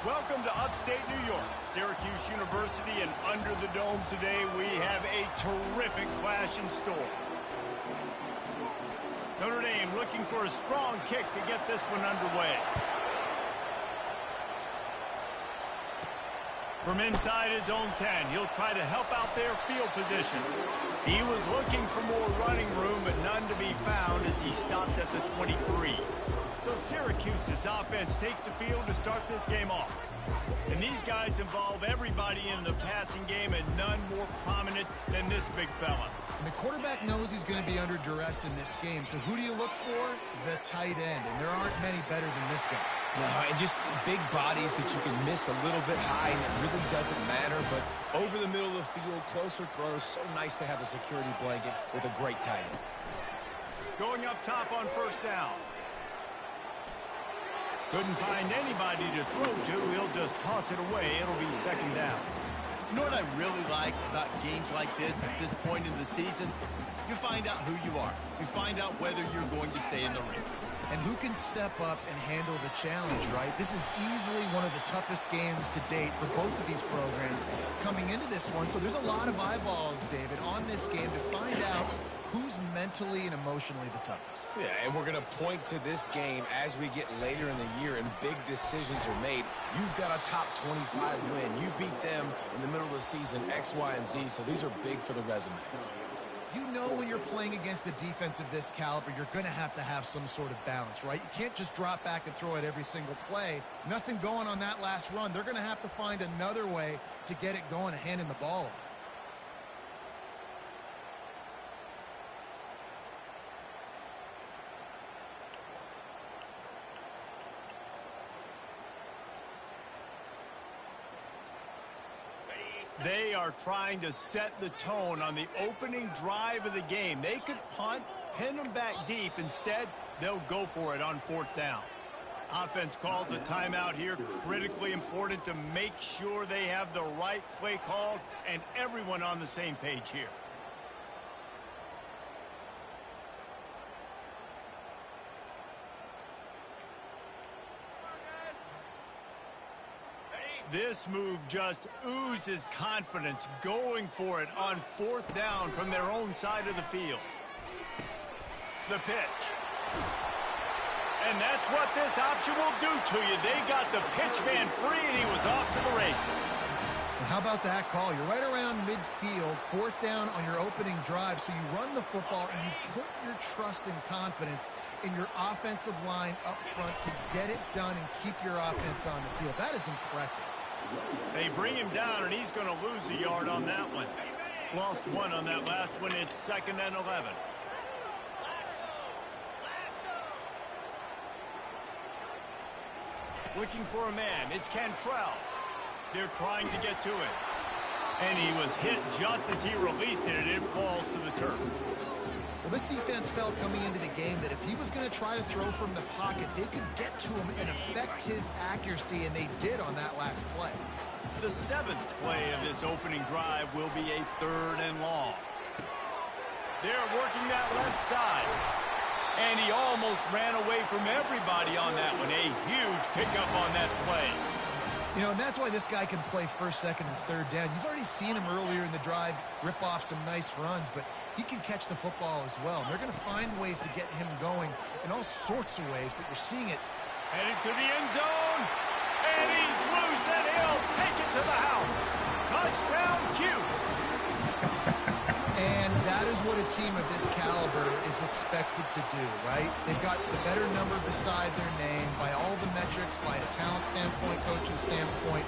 Welcome to upstate New York, Syracuse University, and under the dome today we have a terrific clash in store. Notre Dame looking for a strong kick to get this one underway. From inside his own 10, he'll try to help out their field position. He was looking for more running room, but none to be found as he stopped at the 23. So Syracuse's offense takes the field to start this game off. And these guys involve everybody in the passing game, and none more prominent than this big fella. And the quarterback knows he's going to be under duress in this game. So who do you look for? The tight end. And there aren't many better than this guy. No, and just big bodies that you can miss a little bit high, and it really doesn't matter. But over the middle of the field, closer throws, so nice to have a security blanket with a great tight end. Going up top on first down. Couldn't find anybody to throw to. He'll just toss it away. It'll be second down. You know what I really like about games like this at this point in the season? You find out who you are. You find out whether you're going to stay in the race. And who can step up and handle the challenge, right? This is easily one of the toughest games to date for both of these programs coming into this one. So there's a lot of eyeballs, David, on this game to find out who's mentally and emotionally the toughest. Yeah, and we're going to point to this game as we get later in the year and big decisions are made. You've got a top 25 win. You beat them in the middle of the season, X, Y, and Z, so these are big for the resume. You know when you're playing against a defense of this caliber, you're going to have some sort of balance, right? You can't just drop back and throw it every single play. Nothing going on that last run. They're going to have to find another way to get it going and handing the ball off. They are trying to set the tone on the opening drive of the game. They could punt, pin them back deep. Instead, they'll go for it on fourth down. Offense calls a timeout here. Critically important to make sure they have the right play called and everyone on the same page here. This move just oozes confidence, going for it on fourth down from their own side of the field. The pitch. And that's what this option will do to you. They got the pitch man free, and he was off to the races. And how about that call? You're right around midfield, fourth down on your opening drive, so you run the football and you put your trust and confidence in your offensive line up front to get it done and keep your offense on the field. That is impressive. They bring him down, and he's going to lose a yard on that one. Lost one on that last one. It's 2nd and 11. Looking for a man. It's Cantrell. They're trying to get to it. And he was hit just as he released it, and it falls to the turf. Well, this defense felt coming into the game that if he was going to try to throw from the pocket, they could get to him and affect his accuracy, and they did on that last play. The 7th play of this opening drive will be a 3rd and long. They're working that left side. And he almost ran away from everybody on that one. A huge pickup on that play. You know, and that's why this guy can play first, second, and third down. You've already seen him earlier in the drive rip off some nice runs, but he can catch the football as well. And they're going to find ways to get him going in all sorts of ways, but you're seeing it. Headed to the end zone, and he's loose, and he'll take it to the house. Touchdown, Cuse. And that is what a team of this caliber is expected to do, right? They've got the better number beside their name by all the metrics, by a talent standpoint, coaching standpoint.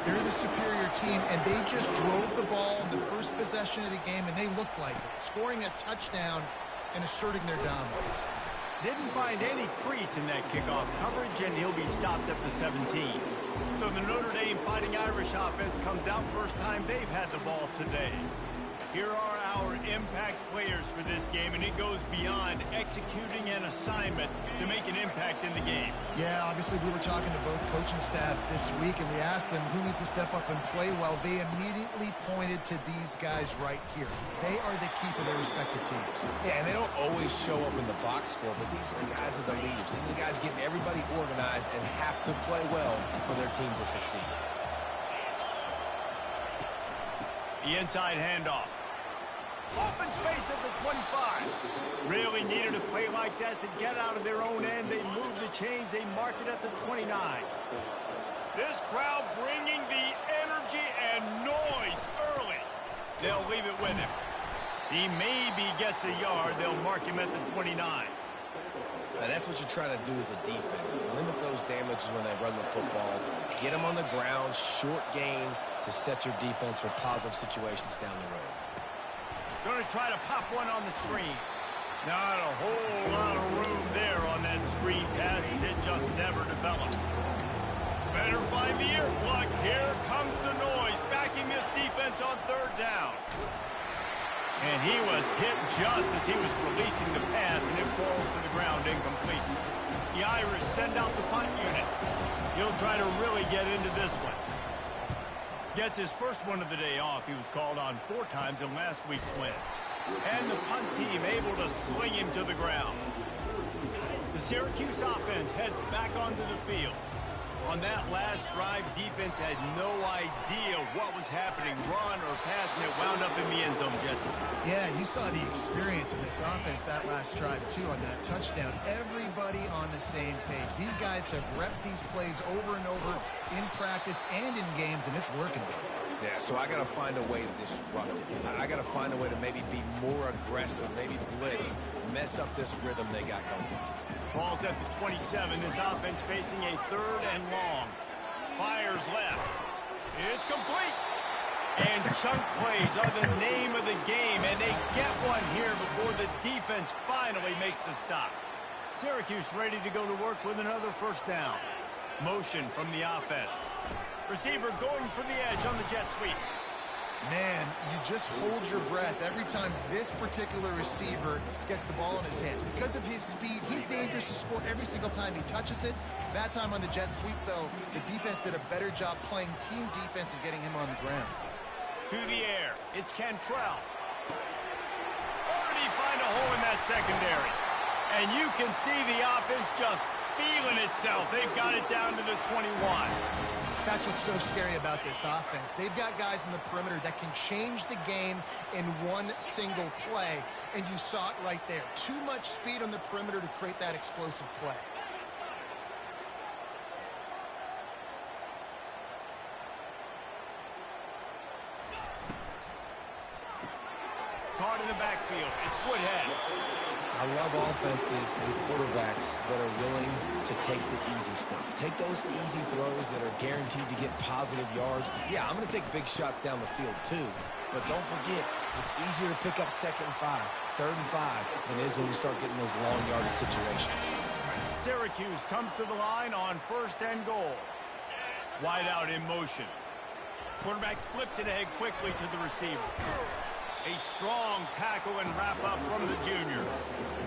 They're the superior team, and they just drove the ball in the first possession of the game, and they looked like it, scoring a touchdown and asserting their dominance. Didn't find any crease in that kickoff coverage, and he'll be stopped at the 17. So the Notre Dame Fighting Irish offense comes out first time they've had the ball today. Here are our impact players for this game, and it goes beyond executing an assignment to make an impact in the game. Yeah, obviously we were talking to both coaching staffs this week, and we asked them who needs to step up and play well. They immediately pointed to these guys right here. They are the key for their respective teams. Yeah, and they don't always show up in the box score, but these are the guys that are the leaders. These are the guys getting everybody organized and have to play well for their team to succeed. The inside handoff. Open space at the 25. Really needed a play like that to get out of their own end. They move the chains. They mark it at the 29. This crowd bringing the energy and noise early. They'll leave it with him. He maybe gets a yard. They'll mark him at the 29. Now that's what you're trying to do as a defense. Limit those damages when they run the football. Get them on the ground, short gains to set your defense for positive situations down the road. Going to try to pop one on the screen. Not a whole lot of room there on that screen pass as it just never developed. Better find the ear plugs. Here comes the noise, backing this defense on third down. And he was hit just as he was releasing the pass, and it falls to the ground incomplete. The Irish send out the punt unit. He'll try to really get into this one. Gets his first one of the day off. He was called on 4 times in last week's win. And the punt team able to sling him to the ground. The Syracuse offense heads back onto the field. On that last drive, defense had no idea what was happening, run or pass, and it wound up in the end zone, Jesse. Yeah, you saw the experience in this offense that last drive, too, on that touchdown. Everybody on the same page. These guys have repped these plays over and over in practice and in games, and it's working. Yeah, so I got to find a way to disrupt it. I got to find a way to maybe be more aggressive, maybe blitz, mess up this rhythm they got going. Ball's at the 27. This offense facing a 3rd and long. Fires left. It's complete. And chunk plays are the name of the game, and they get one here before the defense finally makes the stop. Syracuse ready to go to work with another first down. Motion from the offense. Receiver going for the edge on the jet sweep. Man, you just hold your breath every time this particular receiver gets the ball in his hands. Because of his speed, he's dangerous to score every single time he touches it. That time on the jet sweep, though, the defense did a better job playing team defense and getting him on the ground. To the air, it's Cantrell. Already find a hole in that secondary. And you can see the offense just feeling itself. They've got it down to the 21. That's what's so scary about this offense. They've got guys in the perimeter that can change the game in one single play, and you saw it right there. Too much speed on the perimeter to create that explosive play. Caught in the backfield. It's Woodhead. I love offenses and quarterbacks that are willing to take the easy stuff. Take those easy throws that are guaranteed to get positive yards. Yeah, I'm going to take big shots down the field too. But don't forget, it's easier to pick up 2nd and 5, 3rd and 5 than it is when we start getting those long yardage situations. Syracuse comes to the line on 1st and goal. Wide out in motion. Quarterback flips it ahead quickly to the receiver. A strong tackle and wrap up from the junior.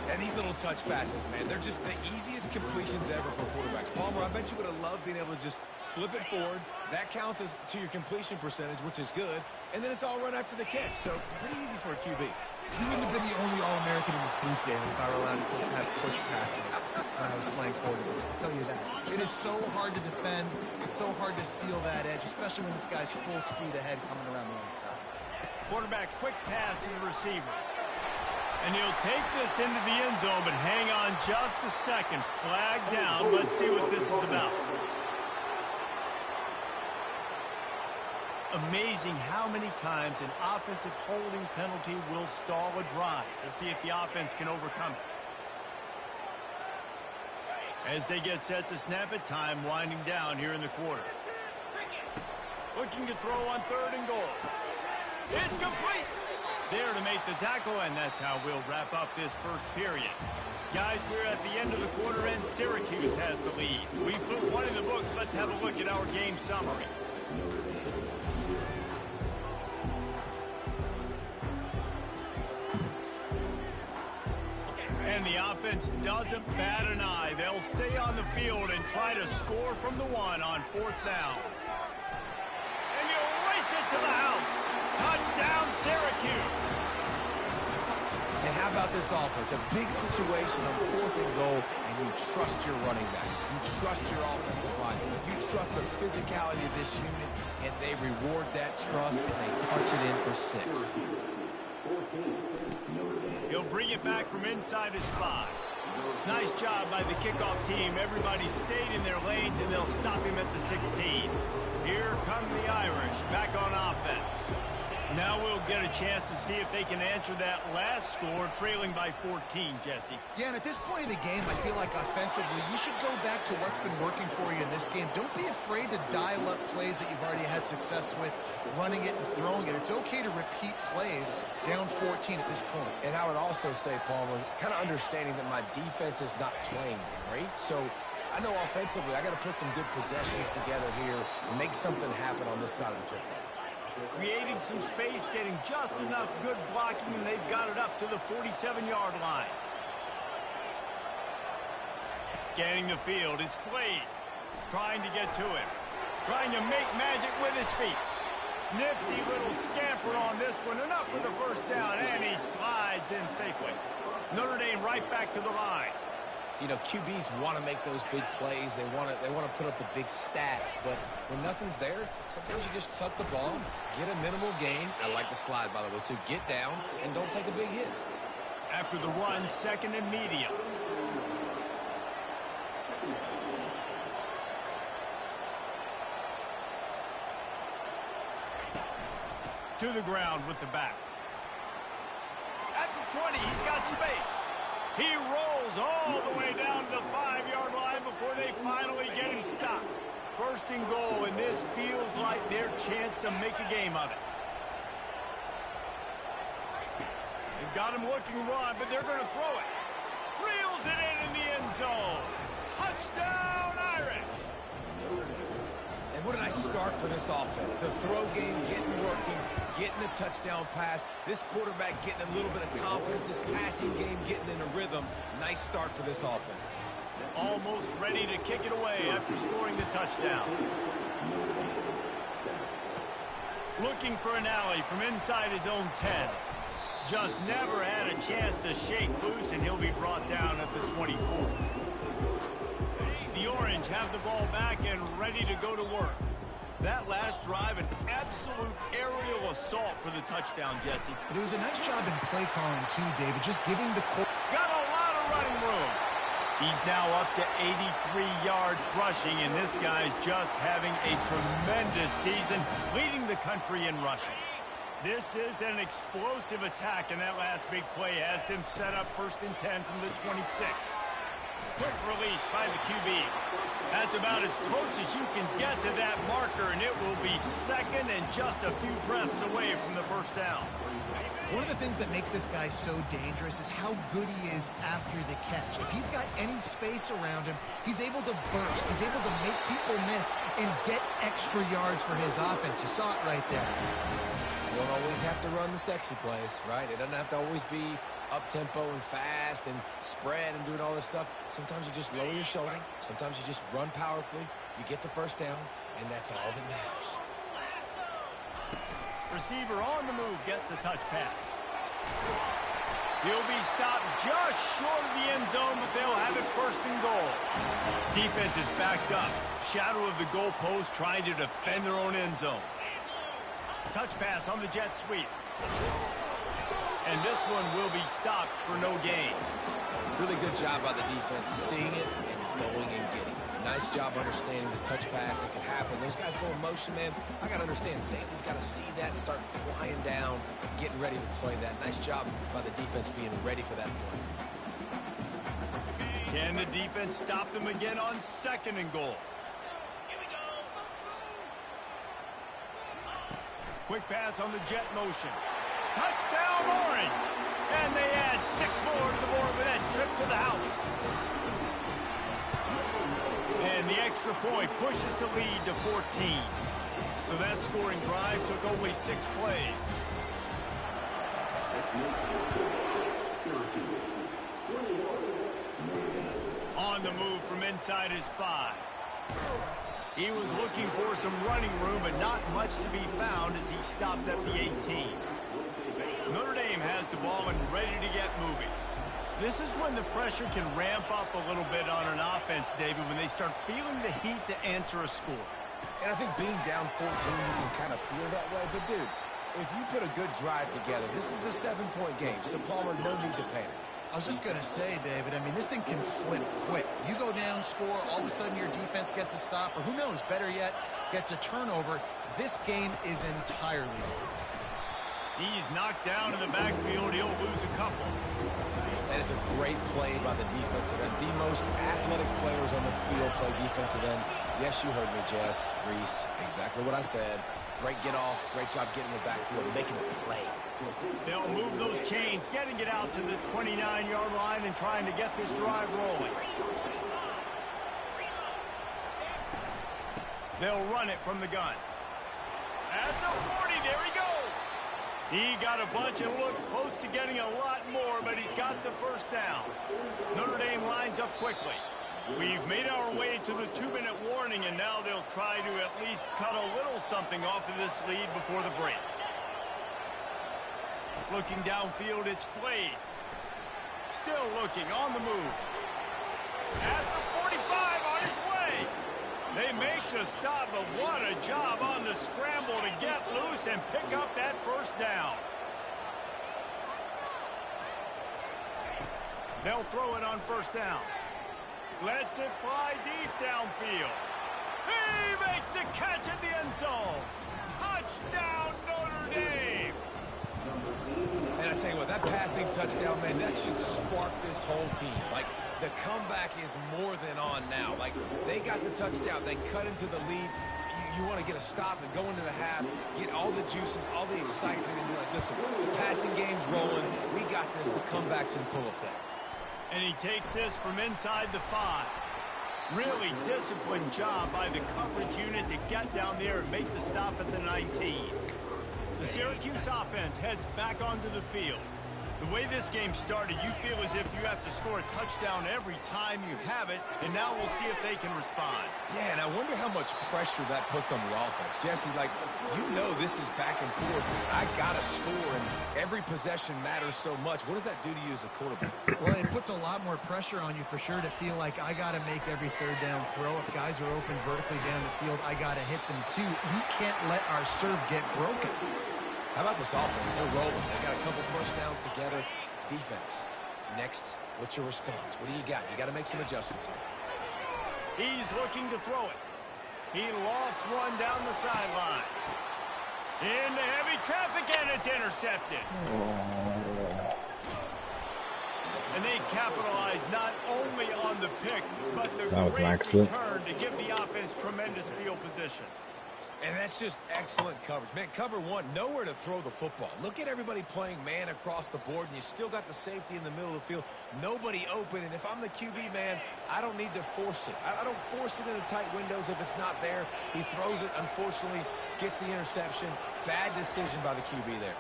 And these little touch passes, man, they're just the easiest completions ever for quarterbacks. Palmer, I bet you would have loved being able to just flip it forward. That counts as to your completion percentage, which is good. And then it's all run after the catch. So pretty easy for a QB. You wouldn't have been the only All-American in this booth game if I were allowed to have push passes when I was playing quarterback. I'll tell you that. It is so hard to defend. It's so hard to seal that edge, especially when this guy's full speed ahead coming around the inside. Quarterback quick pass to the receiver. And he'll take this into the end zone, but hang on just a second. Flag down. Let's see what this is about. Amazing how many times an offensive holding penalty will stall a drive. We'll see if the offense can overcome it. As they get set to snap it, time winding down here in the quarter. Looking to throw on 3rd and goal. It's complete. There to make the tackle, and that's how we'll wrap up this first period. Guys, we're at the end of the quarter, and Syracuse has the lead. We put one in the books. Let's have a look at our game summary. the offense doesn't bat an eye. They'll stay on the field and try to score from the one on 4th down. And you'll race it to the house. Touchdown, Syracuse. And how about this offense? A big situation on 4th and goal, and you trust your running back. You trust your offensive line. You trust the physicality of this unit, and they reward that trust, and they punch it in for 6. He'll bring it back from inside his 5. Nice job by the kickoff team. Everybody stayed in their lanes, and they'll stop him at the 16. Here come the Irish back on offense. Now we'll get a chance to see if they can answer that last score, trailing by 14, Jesse. Yeah, and at this point in the game, I feel like offensively, you should go back to what's been working for you in this game. Don't be afraid to dial up plays that you've already had success with, running it and throwing it. It's okay to repeat plays down 14 at this point. And I would also say, Palmer, kind of understanding that my defense is not playing great, so I know offensively I got to put some good possessions together here and make something happen on this side of the football. Creating some space, getting just enough good blocking, and they've got it up to the 47-yard line. Scanning the field, it's Blade. Trying to get to him. Trying to make magic with his feet. Nifty little scamper on this one. Enough for the first down, and he slides in safely. Notre Dame right back to the line. You know, QBs want to make those big plays. They want to put up the big stats. But when nothing's there, sometimes you just tuck the ball, get a minimal gain. I like the slide, by the way, too. Get down and don't take a big hit. After the run, 2nd and medium. To the ground with the back. At the 20, he's got space. He rolls all the way down to the 5-yard line before they finally get him stopped. 1st and goal, and this feels like their chance to make a game of it. They've got him looking run, but they're going to throw it. Reels it in the end zone. Touchdown, Irish. And what did I start for this offense? The throw game getting working, getting the touchdown pass. This quarterback getting a little bit of confidence. This passing game getting in a rhythm. Nice start for this offense. Almost ready to kick it away after scoring the touchdown. Looking for an alley from inside his own 10. Just never had a chance to shake loose, and he'll be brought down at the 24. The Orange have the ball back and ready to go to work. That last drive, an absolute aerial assault for the touchdown, Jesse. But it was a nice job in play calling, too, David. Just giving the got a lot of running room. He's now up to 83 yards rushing, and this guy's just having a tremendous season, leading the country in rushing. This is an explosive attack, and that last big play has them set up 1st and 10 from the 26. Quick release by the QB. That's about as close as you can get to that marker, and it will be 2nd and just a few breaths away from the 1st down. One of the things that makes this guy so dangerous is how good he is after the catch. If he's got any space around him, he's able to burst. He's able to make people miss and get extra yards for his offense. You saw it right there. You don't always have to run the sexy plays, right? It doesn't have to always be up-tempo and fast and spread and doing all this stuff. Sometimes you just lower your shoulder. Sometimes you just run powerfully. You get the 1st down, and that's all that matters. Receiver on the move gets the touch pass. He'll be stopped just short of the end zone, but they'll have it 1st and goal. Defense is backed up. Shadow of the goalpost trying to defend their own end zone. Touch pass on the jet sweep. And this one will be stopped for no gain. Really good job by the defense, seeing it and going and getting it. Nice job understanding the touch pass. It could happen. Those guys go in motion, man. I got to understand, safety's got to see that and start flying down, getting ready to play that. Nice job by the defense being ready for that play. Can the defense stop them again on 2nd and goal? Quick pass on the jet motion. Touchdown, Orange! And they add 6 more to the board with that trip to the house. And the extra point pushes the lead to 14. So that scoring drive took only 6 plays. On the move from inside his 5. He was looking for some running room, but not much to be found as he stopped at the 18. Notre Dame has the ball and ready to get moving. This is when the pressure can ramp up a little bit on an offense, David, when they start feeling the heat to answer a score. And I think being down 14, you can kind of feel that way. But, dude, if you put a good drive together, this is a 7-point game. So, Palmer, no need to panic. I was just going to say, David, I mean, this thing can flip quick. You go down, score, all of a sudden your defense gets a stop, or who knows, better yet, gets a turnover. This game is entirely over. He's knocked down in the backfield. He'll lose a couple. That is a great play by the defensive end. The most athletic players on the field play defensive end. Yes, you heard me, Jess, Reese. Exactly what I said. Great get off. Great job getting in the backfield, making the play. They'll move those chains, getting it out to the 29-yard line and trying to get this drive rolling. They'll run it from the gun. At the 40, there he goes. He got a bunch and looked close to getting a lot more, but he's got the first down. Notre Dame lines up quickly. We've made our way to the 2-minute warning, and now they'll try to at least cut a little something off of this lead before the break. Looking downfield, it's Blade. Still looking, on the move. At the 45, on his way. They make the stop, but what a job on the scramble to get loose and pick up that first down. They'll throw it on first down. Lets it fly deep downfield. He makes the catch at the end zone. Touchdown, Notre Dame. And I tell you what, that passing touchdown, man, that should spark this whole team. Like, the comeback is more than on now. Like, they got the touchdown. They cut into the lead. You want to get a stop and go into the half, get all the juices, all the excitement, and be like, listen, the passing game's rolling. We got this. The comeback's in full effect. And he takes this from inside the 5. Really disciplined job by the coverage unit to get down there and make the stop at the 19. The Syracuse offense heads back onto the field. The way this game started, you feel as if you have to score a touchdown every time you have it, and now we'll see if they can respond. Yeah, and I wonder how much pressure that puts on the offense. Jesse, like, you know this is back and forth. I got to score, and every possession matters so much. What does that do to you as a quarterback? Well, it puts a lot more pressure on you for sure to feel like I got to make every third down throw. If guys are open vertically down the field, I got to hit them too. We can't let our serve get broken. How about this offense? They're rolling. They got a couple first downs together. Defense. Next, what's your response? What do you got? You got to make some adjustments here. He's looking to throw it. He lost one down the sideline. Into heavy traffic, and it's intercepted. And they capitalize not only on the pick, but the great return to give the offense tremendous field position. And that's just excellent coverage. Man, cover one, nowhere to throw the football. Look at everybody playing man across the board, and you still got the safety in the middle of the field. Nobody open, and if I'm the QB, man, I don't need to force it. I don't force it into tight windows if it's not there. He throws it, unfortunately, gets the interception. Bad decision by the QB there.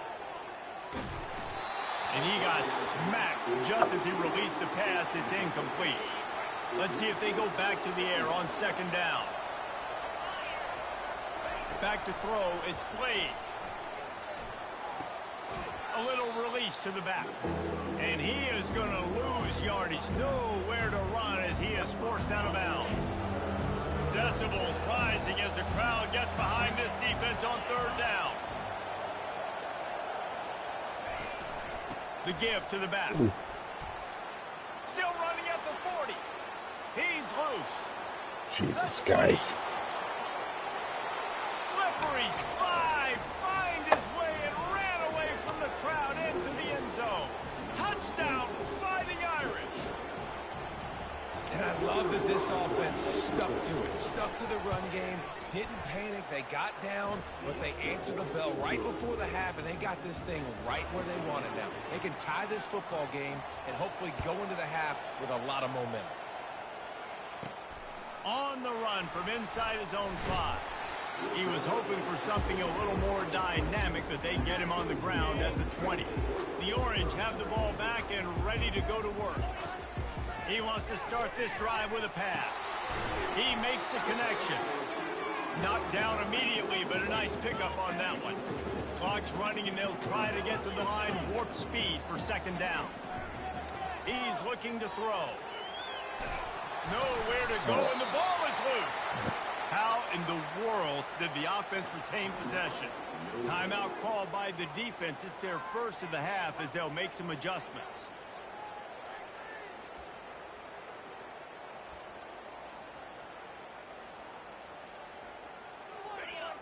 And he got smacked just as he released the pass. It's incomplete. Let's see if they go back to the air on second down. Back to throw, it's Blade. A little release to the back. And he is going to lose yardage. Nowhere to run as he is forced out of bounds. Decibels rising as the crowd gets behind this defense on third down. The give to the back. Still running at the 40. He's loose. Jesus, guys. Slippery slide, find his way and ran away from the crowd into the end zone. Touchdown, Fighting Irish. And I love that this offense stuck to it, stuck to the run game, didn't panic. They got down, but they answered the bell right before the half, and they got this thing right where they want it now. They can tie this football game and hopefully go into the half with a lot of momentum. On the run from inside his own 5. He was hoping for something a little more dynamic, but they get him on the ground at the 20. The Orange have the ball back and ready to go to work. He wants to start this drive with a pass. He makes the connection. Knocked down immediately, but a nice pickup on that one. Clock's running, and they'll try to get to the line warp speed for second down. He's looking to throw. Nowhere to go, and the ball is loose. How in the world did the offense retain possession? Timeout called by the defense. It's their first of the half as they'll make some adjustments.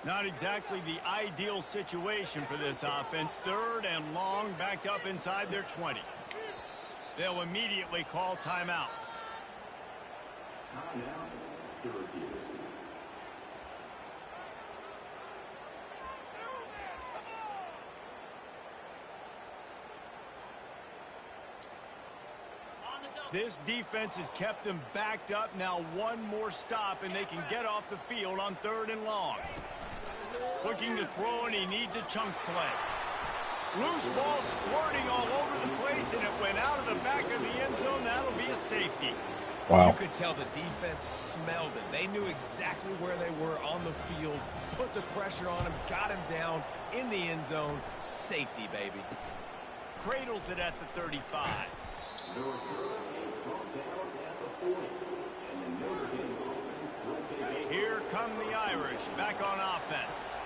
Not exactly the ideal situation for this offense. Third and long, backed up inside their 20. They'll immediately call timeout. This defense has kept them backed up. Now one more stop, and they can get off the field on third and long. Looking to throw, and he needs a chunk play. Loose ball squirting all over the place, and it went out of the back of the end zone. That'll be a safety. Wow. You could tell the defense smelled it. They knew exactly where they were on the field, put the pressure on him, got him down in the end zone. Safety, baby. Cradles it at the 35. Here come the Irish back on offense.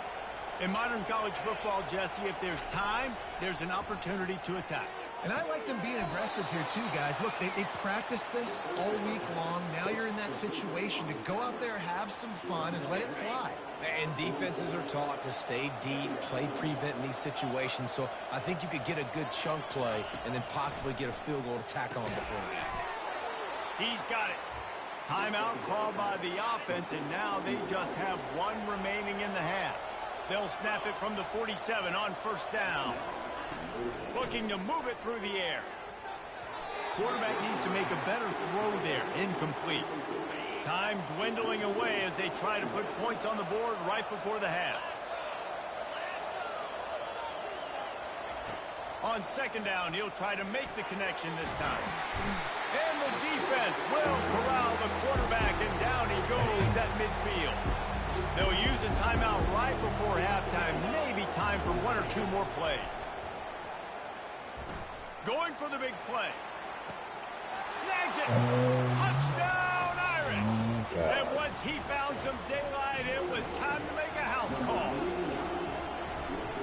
In modern college football, Jesse, if there's time, there's an opportunity to attack. And I like them being aggressive here too, guys. Look, they practiced this all week long. Now you're in that situation to go out there, have some fun, and let it fly. And defenses are taught to stay deep, play prevent in these situations. So I think you could get a good chunk play and then possibly get a field goal to tack on before the half. He's got it. Timeout called by the offense, and now they just have one remaining in the half. They'll snap it from the 47 on first down. Looking to move it through the air. Quarterback needs to make a better throw there. Incomplete. Time dwindling away as they try to put points on the board right before the half. On second down, he'll try to make the connection this time. And the defense will corral the quarterback, and down he goes at midfield. They'll use a timeout right before halftime. Maybe time for one or two more plays. Going for the big play. Snags it. Touchdown, Irish. And once he found some daylight, it was time to make a house call.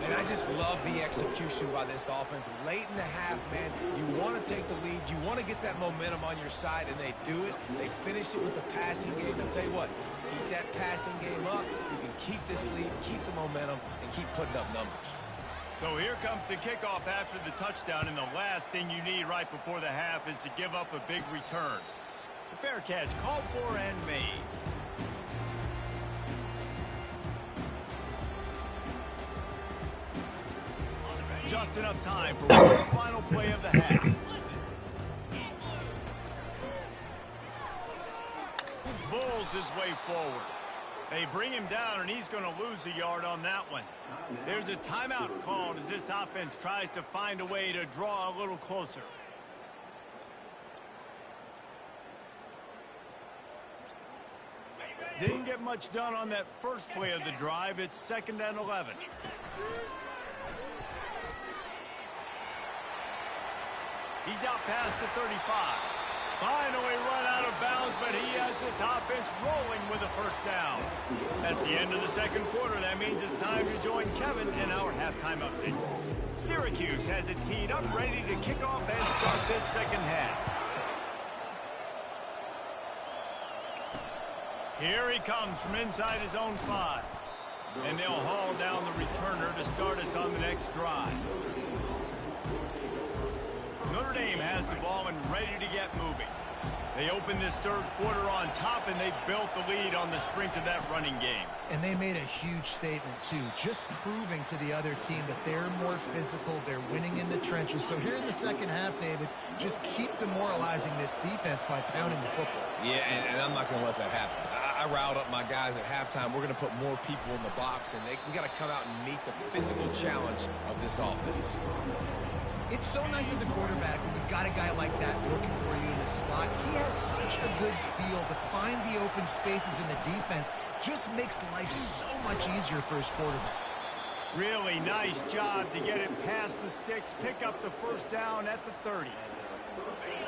And I just love the execution by this offense. Late in the half, man, you want to take the lead. You want to get that momentum on your side, and they do it. They finish it with the passing game. I'll tell you what, keep that passing game up. You can keep this lead, keep the momentum, and keep putting up numbers. So here comes the kickoff after the touchdown, and the last thing you need right before the half is to give up a big return. The fair catch called for and made. Just enough time for one final play of the half. Bulls his way forward. They bring him down, and he's going to lose a yard on that one. There's a timeout called as this offense tries to find a way to draw a little closer. Didn't get much done on that first play of the drive. It's second and 11. He's out past the 35. Finally run out of bounds, but he has this offense rolling with a first down. That's the end of the second quarter. That means it's time to join Kevin in our halftime update. Syracuse has it teed up, ready to kick off and start this second half. Here he comes from inside his own 5. And they'll haul down the returner to start us on the next drive. Notre Dame has the ball and ready to get moving. They open this third quarter on top, and they built the lead on the strength of that running game. And they made a huge statement, too, just proving to the other team that they're more physical, they're winning in the trenches. So here in the second half, David, just keep demoralizing this defense by pounding the football. Yeah, and I'm not going to let that happen. I I riled up my guys at halftime. We're going to put more people in the box, and we got to come out and meet the physical challenge of this offense. It's so nice as a quarterback when you've got a guy like that working for you in the slot. He has such a good feel to find the open spaces in the defense. Just makes life so much easier for his quarterback. Really nice job to get it past the sticks, pick up the first down at the 30.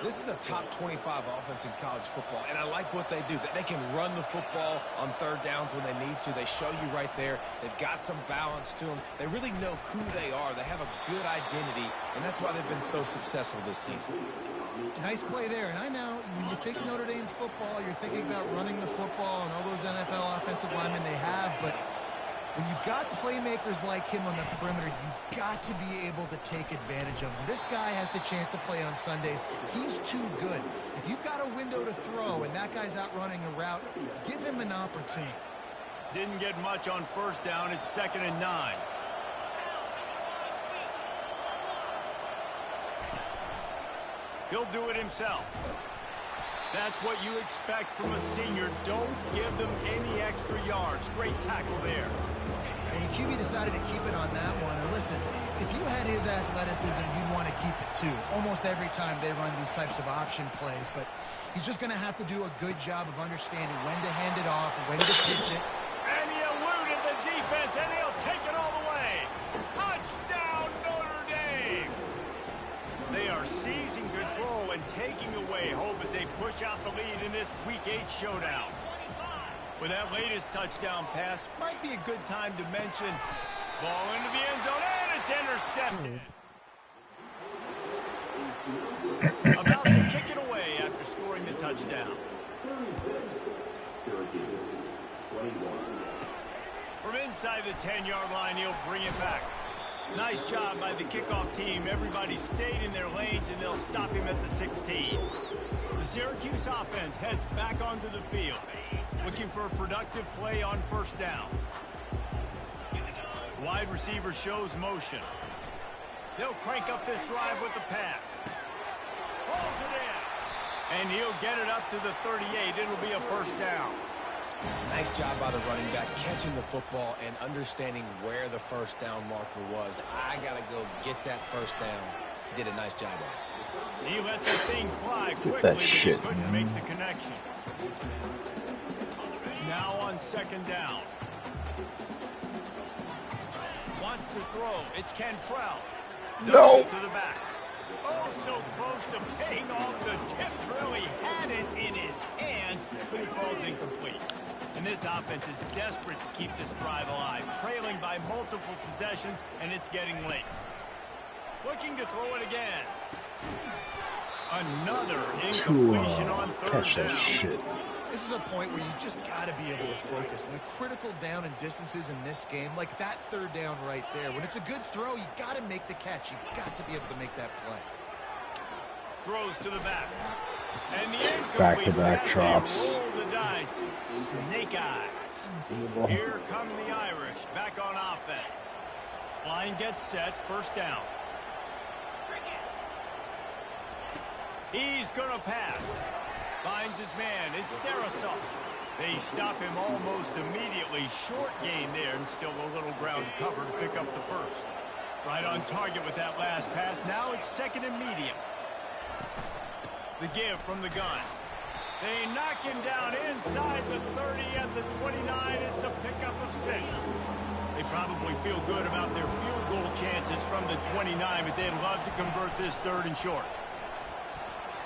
This is a top 25 offense in college football, and I like what they do. They can run the football on third downs when they need to. They show you right there. They've got some balance to them. They really know who they are. They have a good identity, and that's why they've been so successful this season. Nice play there. And I know when you think Notre Dame football, you're thinking about running the football and all those NFL offensive linemen they have, but when you've got playmakers like him on the perimeter, you've got to be able to take advantage of him. This guy has the chance to play on Sundays. He's too good. If you've got a window to throw and that guy's out running a route, give him an opportunity. Didn't get much on first down. It's 2nd and 9. He'll do it himself. That's what you expect from a senior. Don't give them any extra yards. Great tackle there. And the QB decided to keep it on that one. And listen, if you had his athleticism, you'd want to keep it too. Almost every time they run these types of option plays. But he's just going to have to do a good job of understanding when to hand it off, when to pitch it. And he eluded the defense, and he'll take it all the way. Touchdown, Notre Dame! They are seizing control and taking away hope as they push out the lead in this Week 8 showdown. With that latest touchdown pass, might be a good time to mention ball into the end zone, and it's intercepted. About to kick it away after scoring the touchdown. From inside the 10-yard line, he'll bring it back. Nice job by the kickoff team. Everybody stayed in their lanes, and they'll stop him at the 16. The Syracuse offense heads back onto the field, looking for a productive play on first down. Wide receiver shows motion. They'll crank up this drive with the pass. Holds it in. And he'll get it up to the 38. It'll be a first down. Nice job by the running back, catching the football and understanding where the first down marker was. I got to go get that first down. He did a nice job of it. He let the thing fly quickly, but he couldn't make the connection. Now on second down. Wants to throw. It's Cantrell. No. To the back. Oh, so close to paying off the tip drill. He had it in his hands, but it falls incomplete. And this offense is desperate to keep this drive alive, trailing by multiple possessions, and it's getting late. Looking to throw it again. Another incompletion on third down. Shit. This is a point where you just got to be able to focus. And the critical down and distances in this game, like that third down right there, when it's a good throw, you got to make the catch. You've got to be able to make that play. Throws to the back. And the incomplete Back-to-back pass, drops. they roll the dice. Snake eyes. Here come the Irish back on offense. Line gets set. First down. He's going to pass. Finds his man. It's Derisaw. They stop him almost immediately. Short gain there, and still a little ground to cover to pick up the first. Right on target with that last pass. Now it's second and medium. The give from the gun. They knock him down inside the 30 at the 29. It's a pickup of 6. They probably feel good about their field goal chances from the 29, but they'd love to convert this third and short.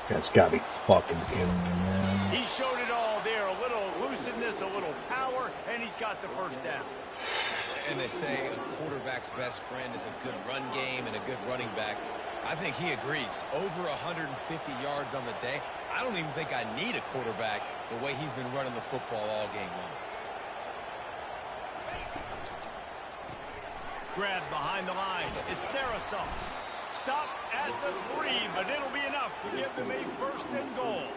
That's gotta be fucking kidding me, man. He showed it all there. A little elusiveness, a little power, and he's got the first down. And they say a quarterback's best friend is a good run game and a good running back. I think he agrees. Over 150 yards on the day. I don't even think I need a quarterback the way he's been running the football all game long. Grab behind the line. It's Derisaw. Stop at the 3, but it'll be enough to give them a first and goal.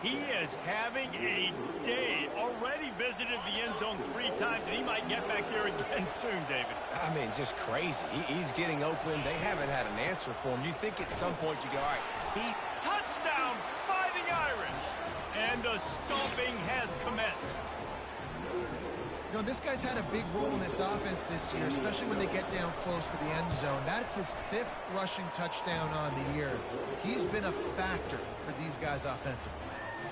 He is having a day. Already visited the end zone 3 times, and he might get back there again soon, David. I mean, just crazy. He's getting open. They haven't had an answer for him. You think at some point you go, all right, Touchdown, Fighting Irish. And the stomping has commenced. You know, this guy's had a big role in this offense this year, especially when they get down close to the end zone. That's his 5th rushing touchdown on the year. He's been a factor for these guys offensively.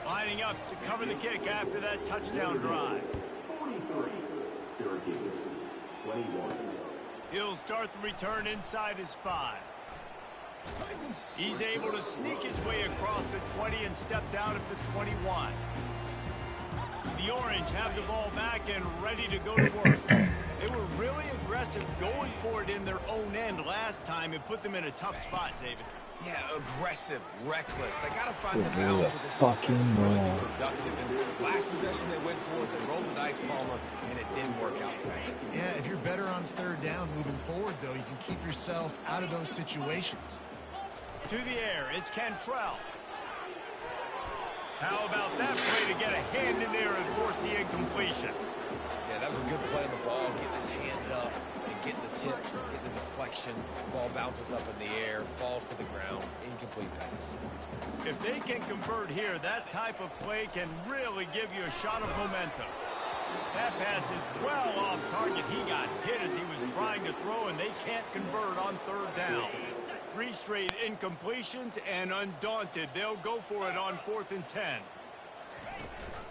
Lining up to cover the kick after that touchdown drive. 43, Syracuse, 21. He'll start the return inside his 5. He's able to sneak his way across the 20 and steps out at the 21. The Orange have the ball back and ready to go to work. They were really aggressive going for it in their own end last time and put them in a tough spot, David. Yeah, aggressive, reckless. They got to find the Good balance with this fucking offense to really be Lord. productive. And last possession they went for it, they rolled the dice, Palmer, and it didn't work out for them. Yeah, if you're better on 3rd down moving forward, though, you can keep yourself out of those situations. To the air, it's Cantrell. How about that play to get a hand in there and force the incompletion? Yeah, that was a good play on the ball, getting his hand up and getting the tip, getting the deflection. Ball bounces up in the air, falls to the ground, incomplete pass. If they can convert here, that type of play can really give you a shot of momentum. That pass is well off target. He got hit as he was trying to throw, and they can't convert on 3rd down. 3 straight incompletions, and undaunted, they'll go for it on 4th and 10.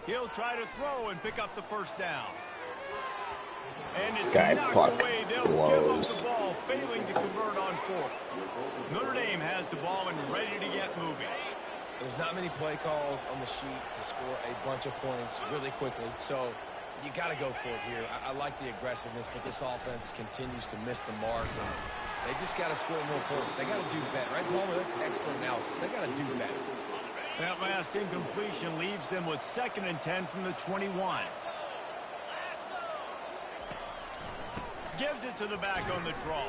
He'll try to throw and pick up the 1st down. And it's knocked away. They'll give up the ball, failing to convert on 4th. Notre Dame has the ball and ready to get moving. There's not many play calls on the sheet to score a bunch of points really quickly, so you got to go for it here. I like the aggressiveness, but this offense continues to miss the mark, and they just got to score more points. They got to do better, right, Palmer? That's expert analysis. They got to do better. That last incompletion leaves them with 2nd and 10 from the 21. Gives it to the back on the draw.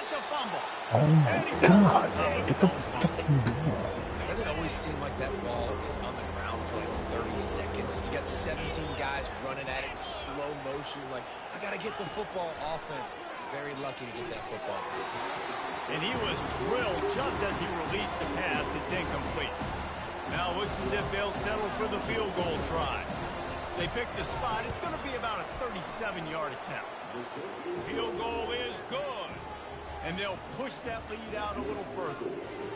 It's a fumble. Oh my God, man. Get the fucking ball. Doesn't it always seem like that ball is on the ground for like 30 seconds? You got 17 guys running at it in slow motion. Like, I got to get the football. Offense, very lucky to get that football. And he was drilled just as he released the pass. It's incomplete. Now it looks as if they'll settle for the field goal try. They pick the spot. It's going to be about a 37-yard attempt. Field goal is good. And they'll push that lead out a little further.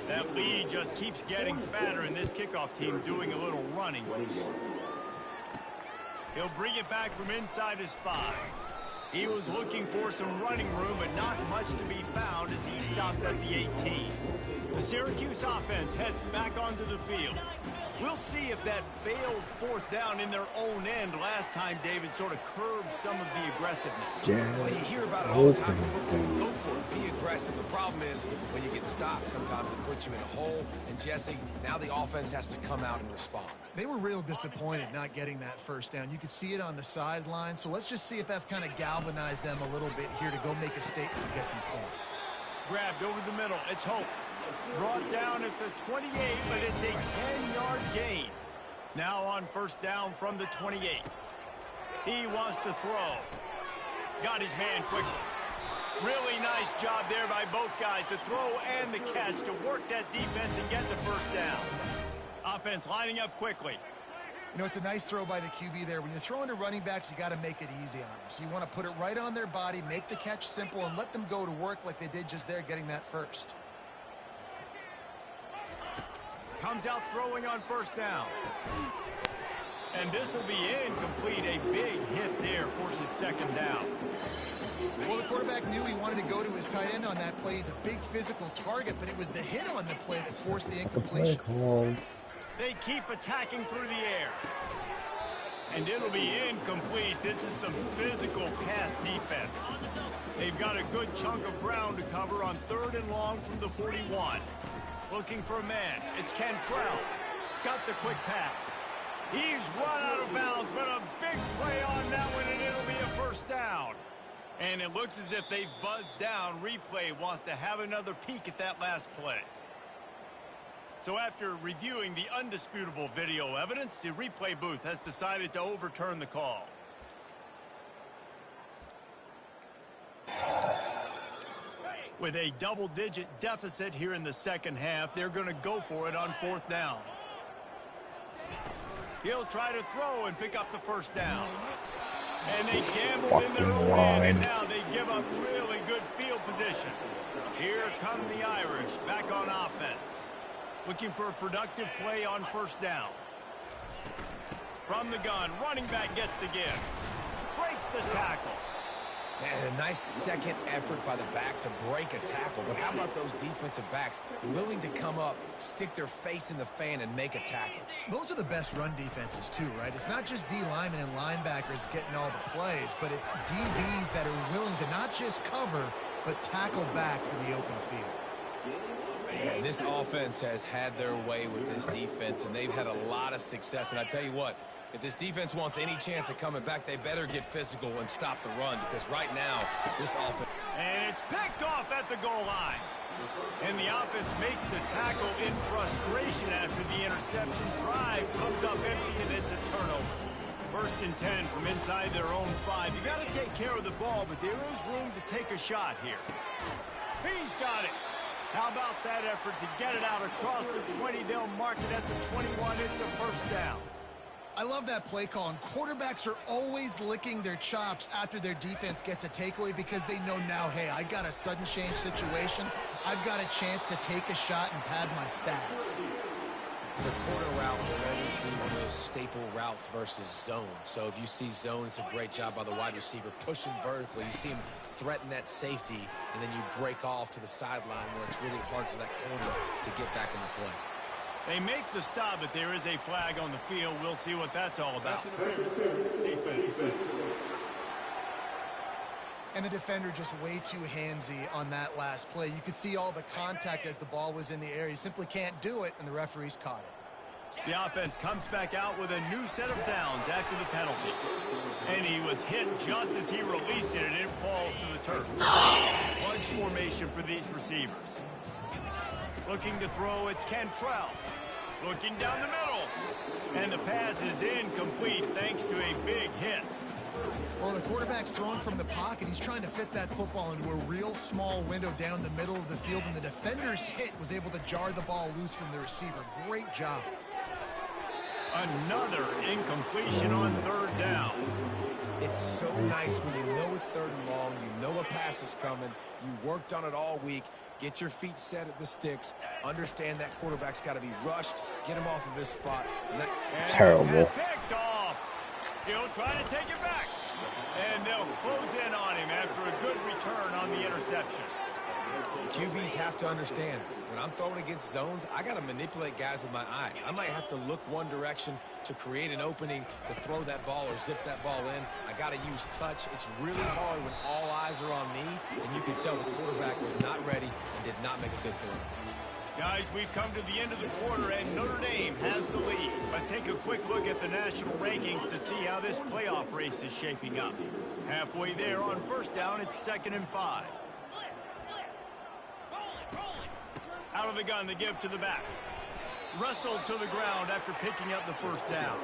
That lead just keeps getting fatter, and this kickoff team doing a little running. He'll bring it back from inside his 5. He was looking for some running room, but not much to be found as he stopped at the 18. The Syracuse offense heads back onto the field. We'll see if that failed 4th down in their own end last time, David, sort of curved some of the aggressiveness. Well, you hear about it all the time in football. Go for it. Be aggressive. The problem is when you get stopped, sometimes it puts you in a hole. And, Jesse, now the offense has to come out and respond. They were real disappointed not getting that 1st down. You could see it on the sideline. So let's just see if that's kind of galvanized them a little bit here to go make a statement and get some points. Grabbed over the middle. It's Hope. Brought down at the 28, but it's a 10-yard gain. Now on 1st down from the 28. He wants to throw. Got his man quickly. Really nice job there by both guys to throw and the catch to work that defense and get the 1st down. Offense lining up quickly. You know, it's a nice throw by the QB there. When you're throwing to running backs, you got to make it easy on them. So you want to put it right on their body, make the catch simple, and let them go to work like they did just there, getting that 1st. Comes out throwing on 1st down. And this will be incomplete. A big hit there forces 2nd down. Well, the quarterback knew he wanted to go to his tight end on that play. He's a big physical target, but it was the hit on the play that forced the incompletion. They keep attacking through the air. And it'll be incomplete. This is some physical pass defense. They've got a good chunk of ground to cover on 3rd and long from the 41. Looking for a man. It's Cantrell. Got the quick pass. He's run out of bounds, but a big play on that one, and it'll be a 1st down. And it looks as if they've buzzed down. Replay wants to have another peek at that last play. So after reviewing the undisputable video evidence, the replay booth has decided to overturn the call. With a double-digit deficit here in the 2nd half, they're going to go for it on 4th down. He'll try to throw and pick up the 1st down. And they gambled in their Fucking own end, and line. now they give up really good field position. Here come the Irish back on offense. Looking for a productive play on first down. From the gun, running back gets the give. Breaks the tackle. Man, a nice second effort by the back to break a tackle. But how about those defensive backs willing to come up, stick their face in the fan, and make a tackle? Those are the best run defenses, too, right? It's not just D linemen and linebackers getting all the plays, but it's DBs that are willing to not just cover, but tackle backs in the open field. Man, this offense has had their way with this defense, and they've had a lot of success. And I tell you what, if this defense wants any chance of coming back, they better get physical and stop the run, because right now, this offense... And it's picked off at the goal line. And the offense makes the tackle in frustration after the interception. Drive comes up empty, and it's a turnover. First and 10 from inside their own 5. You got to take care of the ball, but there is room to take a shot here. He's got it. How about that effort to get it out across the 20? They'll mark it at the 21. It's a first down. I love that play call, and quarterbacks are always licking their chops after their defense gets a takeaway because they know now, hey, I got a sudden change situation. I've got a chance to take a shot and pad my stats. The corner route will always be one of those staple routes versus zone. So if you see zone, it's a great job by the wide receiver pushing vertically. You see him threaten that safety, and then you break off to the sideline where it's really hard for that corner to get back in the play. They make the stop, but there is a flag on the field. We'll see what that's all about. And the defender just way too handsy on that last play. You could see all the contact as the ball was in the air. You simply can't do it, and the referees caught it. The offense comes back out with a new set of downs after the penalty. And he was hit just as he released it, and it falls to the turf. Bunch formation for these receivers. Looking to throw, it's Cantrell. Looking down the middle. And the pass is incomplete thanks to a big hit. Well, the quarterback's thrown from the pocket. He's trying to fit that football into a real small window down the middle of the field, and the defender's hit was able to jar the ball loose from the receiver. Great job. Another incompletion on third down. It's so nice when you know it's third and long, you know a pass is coming, you worked on it all week, get your feet set at the sticks, understand that quarterback's got to be rushed, get him off of his spot. Terrible. Picked off. He'll try to take it back. And they'll close in on him after a good return on the interception. QBs have to understand, when I'm throwing against zones, I got to manipulate guys with my eyes. I might have to look one direction to create an opening to throw that ball or zip that ball in. I got to use touch. It's really hard when all eyes are on me, and you can tell the quarterback was not ready and did not make a good throw. Guys, we've come to the end of the quarter, and Notre Dame has the lead. Let's take a quick look at the national rankings to see how this playoff race is shaping up. Halfway there on first down, it's 2nd and 5. Out of the gun, the give to the back. Wrestled to the ground after picking up the first down.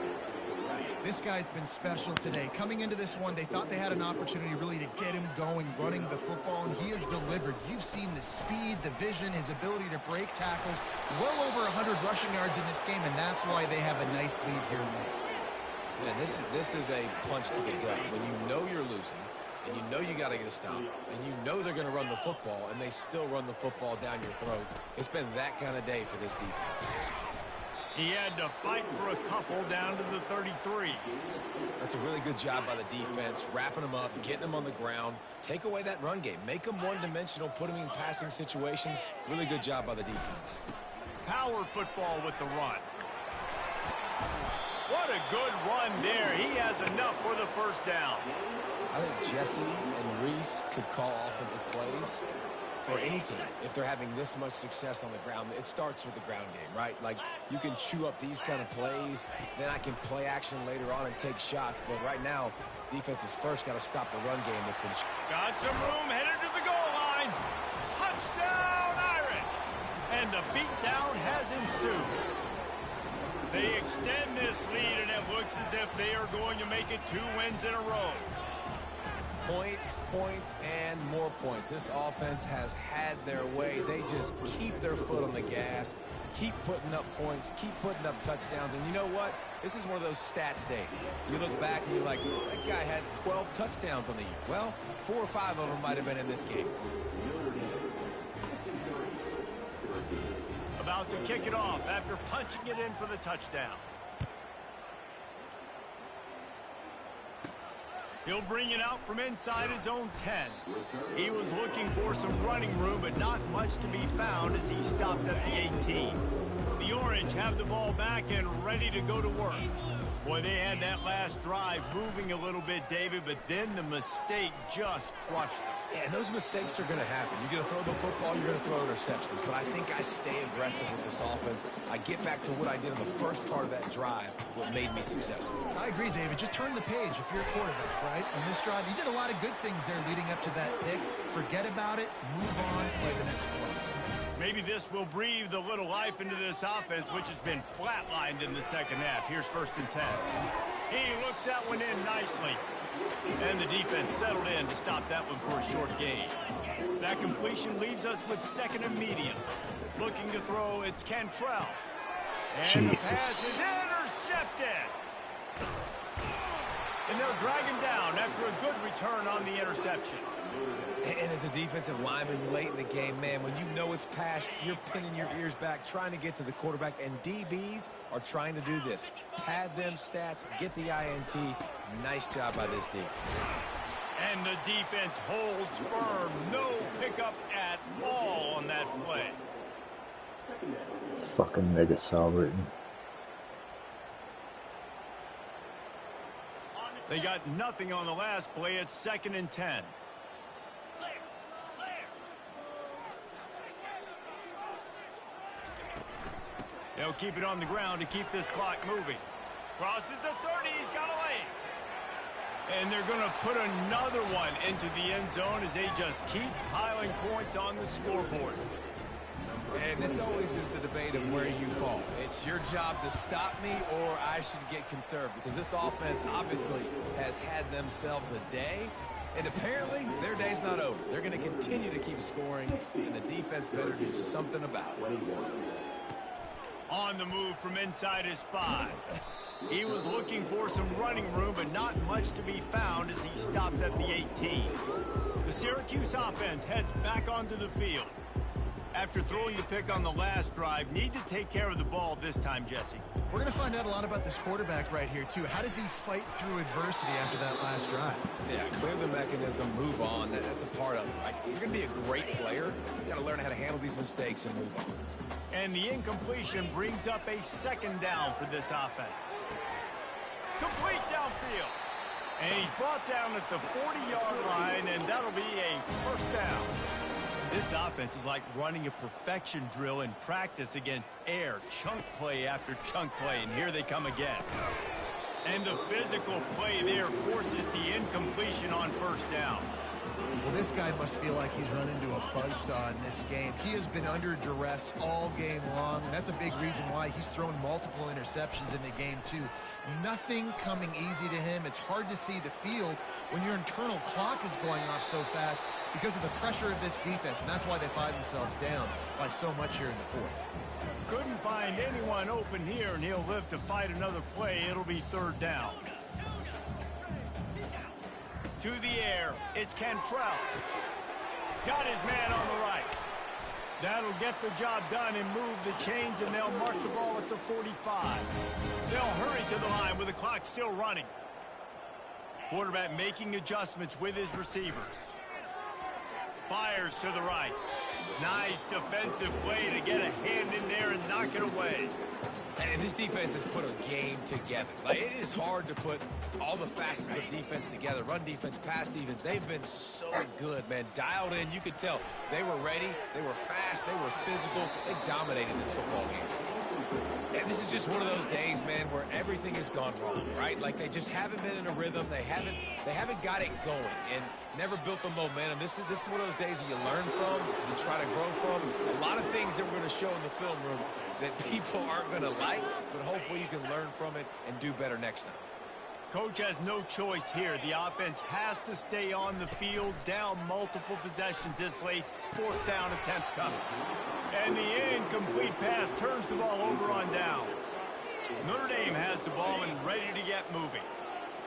This guy's been special today. Coming into this one, they thought they had an opportunity really to get him going, running the football, and he has delivered. You've seen the speed, the vision, his ability to break tackles. Well over 100 rushing yards in this game, and that's why they have a nice lead here late. Man, this is a punch to the gut. When you know you're losing, and you know you got to get a stop, and you know they're going to run the football, and they still run the football down your throat. It's been that kind of day for this defense. He had to fight for a couple down to the 33. That's a really good job by the defense, wrapping them up, getting them on the ground. Take away that run game. Make them one-dimensional, put them in passing situations. Really good job by the defense. Power football with the run. What a good run there. He has enough for the first down. I think Jesse and Reese could call offensive plays for any team. If they're having this much success on the ground, it starts with the ground game, right? Like, you can chew up these kind of plays, then I can play action later on and take shots. But right now, defense has first got to stop the run game that's been... Got some room, headed to the goal line. Touchdown, Irish! And the beatdown has ensued. They extend this lead, and it looks as if they are going to make it 2 wins in a row. Points, points, and more points. This offense has had their way. They just keep their foot on the gas, keep putting up points, keep putting up touchdowns. And you know what? This is one of those stats days. You look back and you're like, that guy had 12 touchdowns on the year. Well, 4 or 5 of them might have been in this game. About to kick it off after punching it in for the touchdown. He'll bring it out from inside his own 10. He was looking for some running room, but not much to be found as he stopped at the 18. The Orange have the ball back and ready to go to work. Boy, they had that last drive moving a little bit, David, but then the mistake just crushed them. Yeah, and those mistakes are going to happen. You're going to throw the football, you're going to throw interceptions. But I think I stay aggressive with this offense. I get back to what I did in the first part of that drive, what made me successful. I agree, David. Just turn the page if you're a quarterback, right? On this drive, you did a lot of good things there leading up to that pick. Forget about it, move on, play the next play. Maybe this will breathe a little life into this offense, which has been flatlined in the second half. Here's 1st and 10. He looks that one in nicely. And the defense settled in to stop that one for a short gain. That completion leaves us with 2nd and medium. Looking to throw, it's Cantrell. And the pass is intercepted. And they'll drag him down after a good return on the interception. And as a defensive lineman late in the game, man, when you know it's pass, you're pinning your ears back, trying to get to the quarterback, and DBs are trying to do this. Pad them stats, get the INT. Nice job by this D. And the defense holds firm. No pickup at all on that play. Fucking mega celebrating. They got nothing on the last play. It's 2nd and 10. They'll keep it on the ground to keep this clock moving. Crosses the 30. He's got a lane. And they're going to put another one into the end zone as they just keep piling points on the scoreboard. And this always is the debate of where you fall. It's your job to stop me or I should get conserved, because this offense obviously has had themselves a day. And apparently, their day's not over. They're going to continue to keep scoring, and the defense better do something about it. On the move from inside his 5. He was looking for some running room, but not much to be found as he stopped at the 18. The Syracuse offense heads back onto the field. After throwing the pick on the last drive, need to take care of the ball this time, Jesse. We're going to find out a lot about this quarterback right here, too. How does he fight through adversity after that last drive? Yeah, clear the mechanism, move on. That's a part of it, right? You're going to be a great player. You got to learn how to handle these mistakes and move on. And the incompletion brings up a 2nd down for this offense. Complete downfield. And he's brought down at the 40-yard line, and that'll be a 1st down. This offense is like running a perfection drill in practice against air. Chunk play after chunk play, and here they come again. And the physical play there forces the incompletion on 1st down. Well, this guy must feel like he's run into a buzzsaw in this game. He has been under duress all game long, and that's a big reason why he's thrown multiple interceptions in the game, too. Nothing coming easy to him. It's hard to see the field when your internal clock is going off so fast because of the pressure of this defense, and that's why they find themselves down by so much here in the 4th. Couldn't find anyone open here, and he'll live to fight another play. It'll be 3rd down. To the air, it's Cantrell. Got his man on the right. That'll get the job done and move the chains, and they'll mark the ball at the 45. They'll hurry to the line with the clock still running. Quarterback making adjustments with his receivers. Fires to the right. Nice defensive play to get a hand in there and knock it away. And this defense has put a game together. Like, it is hard to put all the facets of defense together. Run defense, pass defense. They've been so good, man. Dialed in. You could tell they were ready. They were fast. They were physical. They dominated this football game. And this is just one of those days, man, where everything has gone wrong, right? Like, they just haven't been in a rhythm. They haven't got it going and never built the momentum. This is one of those days that you learn from, you try to grow from. A lot of things that we're going to show in the film room that people aren't going to like, but hopefully you can learn from it and do better next time. Coach has no choice here. The offense has to stay on the field, down multiple possessions this late. Fourth down attempt coming. And the incomplete pass turns the ball over on downs. Notre Dame has the ball and ready to get moving.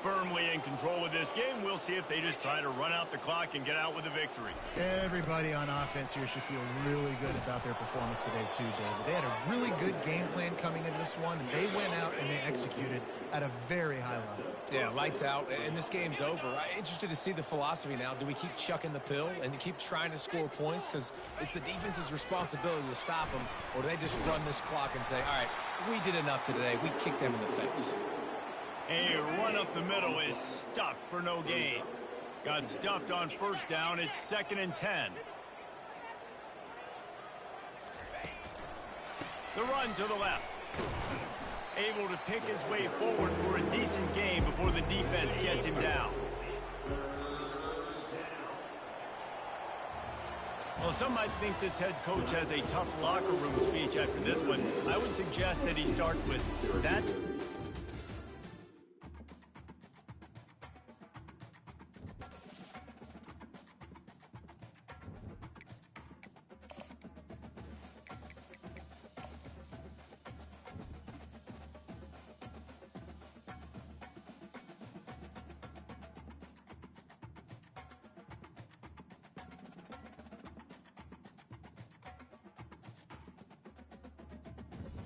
Firmly in control of this game. We'll see if they just try to run out the clock and get out with a victory. Everybody on offense here should feel really good about their performance today too, David. They had a really good game plan coming into this one, and they went out and they executed at a very high level. Yeah, lights out, and this game's over. I'm interested to see the philosophy now. Do we keep chucking the pill and keep trying to score points because it's the defense's responsibility to stop them, or do they just run this clock and say, all right, we did enough today. We kicked them in the face. A run up the middle is stuffed for no gain. Got stuffed on first down. It's 2nd and 10. The run to the left. Able to pick his way forward for a decent gain before the defense gets him down. Well, some might think this head coach has a tough locker room speech after this one. I would suggest that he starts with that